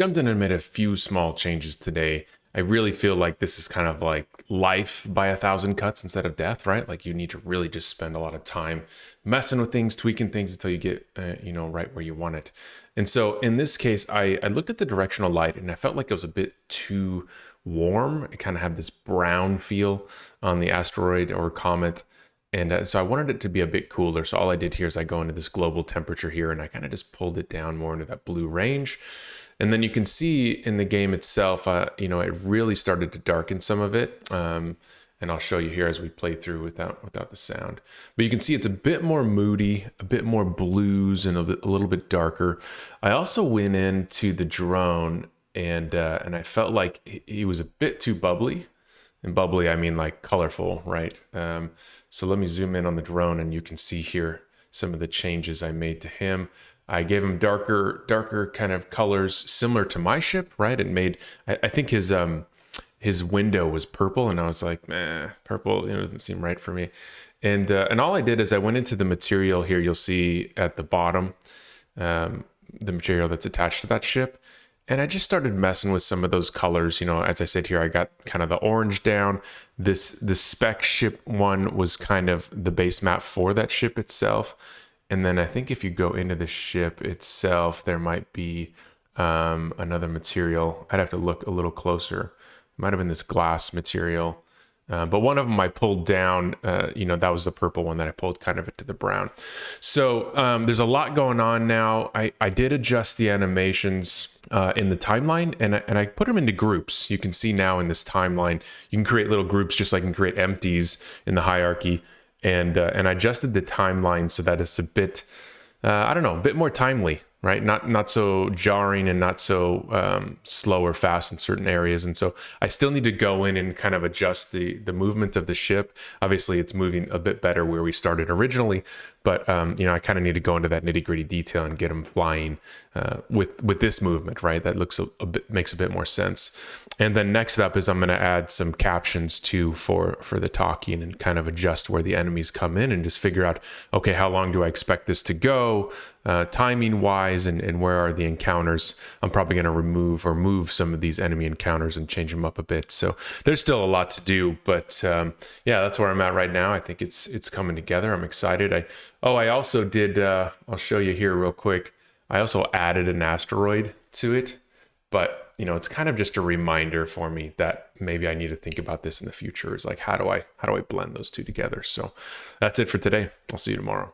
Jumped in and made a few small changes today. I really feel like this is kind of like life by 1,000 cuts instead of death, right? Like you need to really just spend a lot of time messing with things, tweaking things until you get, right where you want it. And so in this case, I looked at the directional light and I felt like it was a bit too warm. It kind of had this brown feel on the asteroid or comet. And so I wanted it to be a bit cooler. So all I did here is I go into this global temperature here and I kind of just pulled it down more into that blue range. And then you can see in the game itself, it really started to darken some of it. And I'll show you here as we play through without the sound. But you can see it's a bit more moody, a bit more blues, and a little bit darker. I also went into the drone and I felt like he was a bit too bubbly. And bubbly, I mean like colorful, right? So let me zoom in on the drone and you can see here some of the changes I made to him. I gave him darker kind of colors similar to my ship, right? It made, I think his window was purple and I was like, purple, doesn't seem right for me. And all I did is I went into the material here. You'll see at the bottom, the material that's attached to that ship. And I just started messing with some of those colors. As I said here, I got kind of the orange down. The spec ship one was kind of the base map for that ship itself. And then I think if you go into the ship itself, there might be another material. I'd have to look a little closer. It might have been this glass material. But one of them I pulled down, that was the purple one that I pulled kind of into the brown. So there's a lot going on now. I did adjust the animations in the timeline and I put them into groups. You can see now in this timeline, you can create little groups just like you can create empties in the hierarchy. And I adjusted the timeline so that it's a bit, a bit more timely, right? Not so jarring and not so slow or fast in certain areas. And so I still need to go in and kind of adjust the movement of the ship. Obviously, it's moving a bit better where we started originally, but I kind of need to go into that nitty gritty detail and get them flying with this movement, right? That makes a bit more sense. And then next up is I'm going to add some captions too for the talking and kind of adjust where the enemies come in and just figure out, okay, how long do I expect this to go, timing wise, and where are the encounters? I'm probably going to remove or move some of these enemy encounters and change them up a bit. So there's still a lot to do, but that's where I'm at right now. I think it's coming together. I'm excited. I also did, I'll show you here real quick. I also added an asteroid to it, but it's kind of just a reminder for me that maybe I need to think about this in the future. Is like, how do I blend those two together? So that's it for today. I'll see you tomorrow.